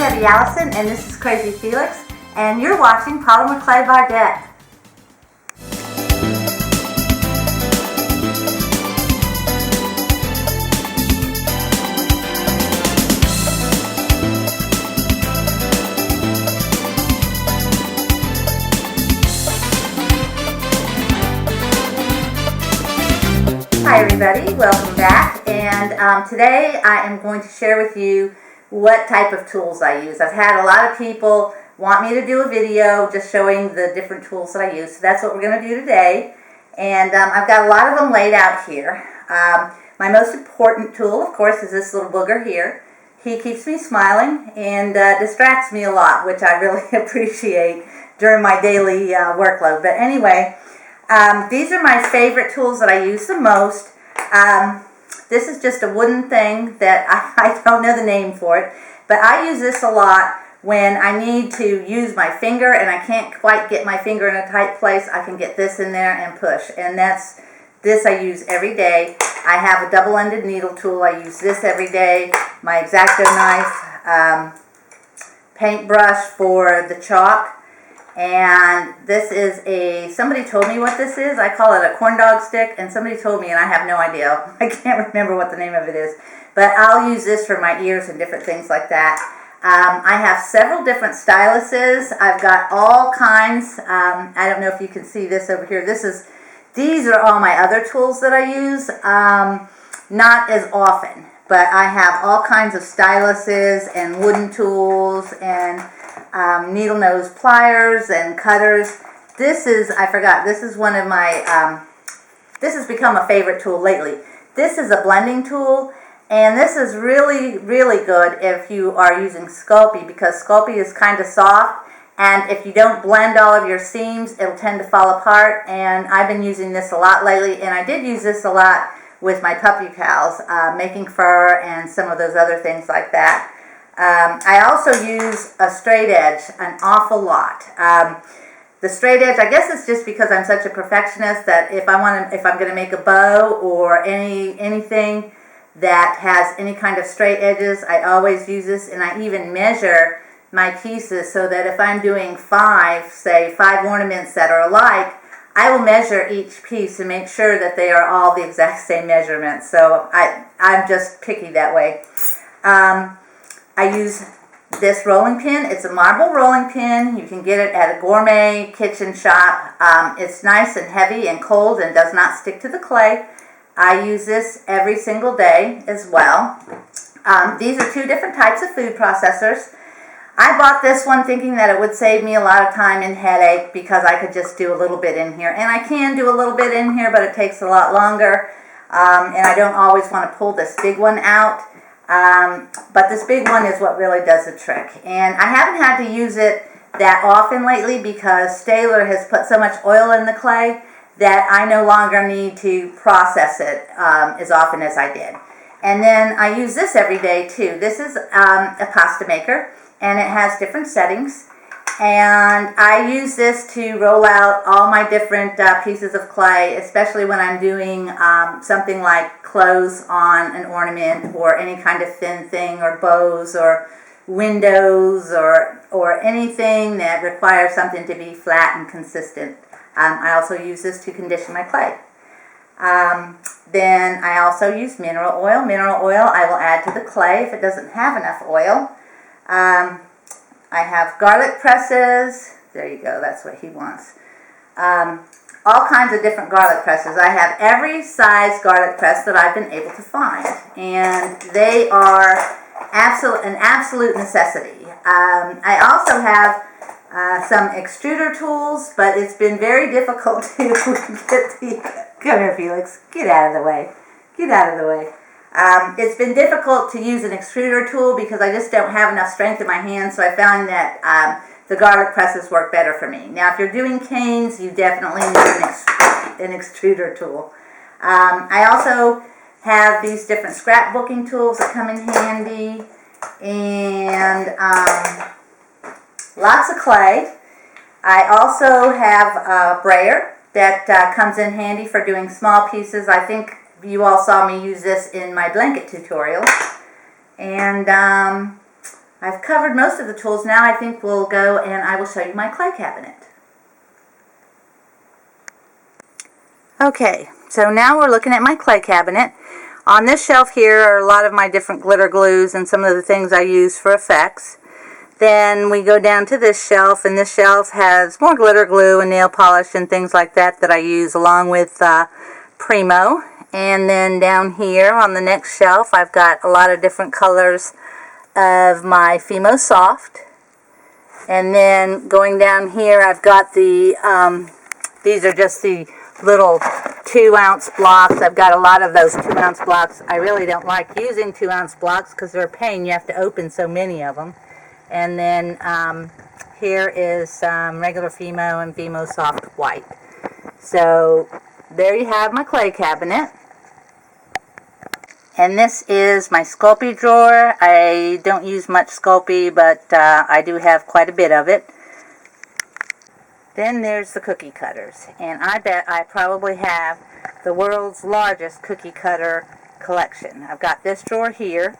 Heavy Allison, and this is Crazy Felix, and you're watching Polymer Clay by Deck. Hi everybody, welcome back, and today I am going to share with you what type of tools I use. I've had a lot of people want me to do a video just showing the different tools that I use, so that's what we're going to do today. And I've got a lot of them laid out here. My most important tool, of course, is this little booger here. He keeps me smiling and distracts me a lot, which I really appreciate during my daily workload. But anyway, these are my favorite tools that I use the most. This is just a wooden thing that I don't know the name for it, but I use this a lot when I need to use my finger and I can't quite get my finger in a tight place. I can get this in there and push, and this I use every day. I have a double-ended needle tool. I use this every day. My X-Acto knife, paintbrush for the chalk. And this is somebody told me what this is. I call it a corn dog stick, and somebody told me, and I have no idea. I can't remember what the name of it is. But I'll use this for my ears and different things like that. I have several different styluses. I've got all kinds. I don't know if you can see this over here. These are all my other tools that I use. Not as often, but I have all kinds of styluses and wooden tools and needle nose pliers and cutters. This is one of my, this has become a favorite tool lately. This is a blending tool, and this is really, really good if you are using Sculpey, because Sculpey is kind of soft, and if you don't blend all of your seams, it'll tend to fall apart, and I've been using this a lot lately, and I did use this a lot with my puppy pals, making fur and some of those other things like that. I also use a straight edge an awful lot. The straight edge, I guess it's just because I'm such a perfectionist that if I'm going to make a bow or anything that has any kind of straight edges, I always use this, and I even measure my pieces so that if I'm doing five ornaments that are alike, I will measure each piece and make sure that they are all the exact same measurement. So I'm just picky that way. I use this rolling pin. It's a marble rolling pin. You can get it at a gourmet kitchen shop. It's nice and heavy and cold and does not stick to the clay. I use this every single day as well. These are two different types of food processors. I bought this one thinking that it would save me a lot of time and headache because I could just do a little bit in here. And I can do a little bit in here, but it takes a lot longer. And I don't always want to pull this big one out. But this big one is what really does the trick. And I haven't had to use it that often lately because Staler has put so much oil in the clay that I no longer need to process it as often as I did. And then I use this every day too. This is a pasta maker, and it has different settings. And I use this to roll out all my different pieces of clay, especially when I'm doing something like clothes on an ornament or any kind of thin thing, or bows or windows or anything that requires something to be flat and consistent. I also use this to condition my clay. Then I also use mineral oil. Mineral oil I will add to the clay if it doesn't have enough oil. I have garlic presses. There you go, that's what he wants. All kinds of different garlic presses. I have every size garlic press that I've been able to find, and they are an absolute necessity. I also have some extruder tools, but it's been very difficult to get the... Come here, Felix. Get out of the way. Get out of the way. It's been difficult to use an extruder tool because I just don't have enough strength in my hands, so I found that the garlic presses work better for me. Now, if you're doing canes, you definitely need an extruder tool. I also have these different scrapbooking tools that come in handy, and lots of clay. I also have a brayer that comes in handy for doing small pieces. I think you all saw me use this in my blanket tutorial. And I've covered most of the tools. Now I think we'll go and I will show you my clay cabinet. Okay, so now we're looking at my clay cabinet. On this shelf here are a lot of my different glitter glues and some of the things I use for effects. Then we go down to this shelf, and this shelf has more glitter glue and nail polish and things like that that I use along with Primo. And then down here on the next shelf I've got a lot of different colors of my Fimo Soft. And then going down here I've got the, these are just the little 2-ounce blocks. I've got a lot of those 2-ounce blocks. I really don't like using 2-ounce blocks because they're a pain. You have to open so many of them. And then here is regular Fimo and Fimo Soft White. So there you have my clay cabinet. And this is my Sculpey drawer. I don't use much Sculpey, but I do have quite a bit of it. Then there's the cookie cutters. And I bet I probably have the world's largest cookie cutter collection. I've got this drawer here.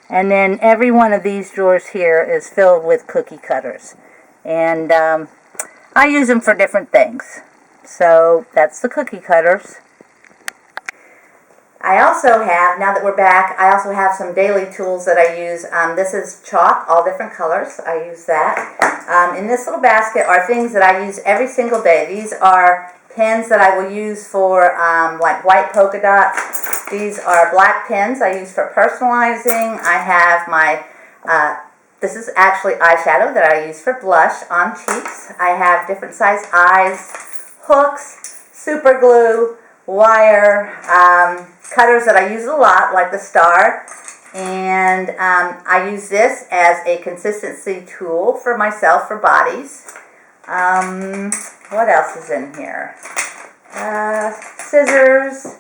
And then every one of these drawers here is filled with cookie cutters. And I use them for different things. So that's the cookie cutters. I also have, now that we're back, I also have some daily tools that I use. This is chalk, all different colors. I use that. In this little basket are things that I use every single day. These are pens that I will use for like white polka dots. These are black pens I use for personalizing. I have my, this is actually eyeshadow that I use for blush on cheeks. I have different size eyes, hooks, super glue, wire, cutters that I use a lot, like the star. And I use this as a consistency tool for myself for bodies. What else is in here? Scissors,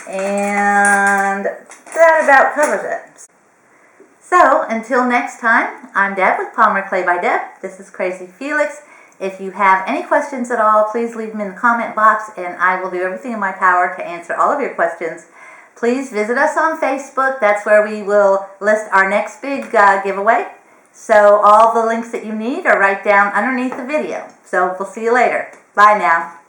and that about covers it. So, until next time, I'm Deb with Polymer Clay by Deb. This is Crazy Felix. If you have any questions at all, please leave them in the comment box, and I will do everything in my power to answer all of your questions. Please visit us on Facebook. That's where we will list our next big giveaway. So all the links that you need are right down underneath the video. So we'll see you later. Bye now.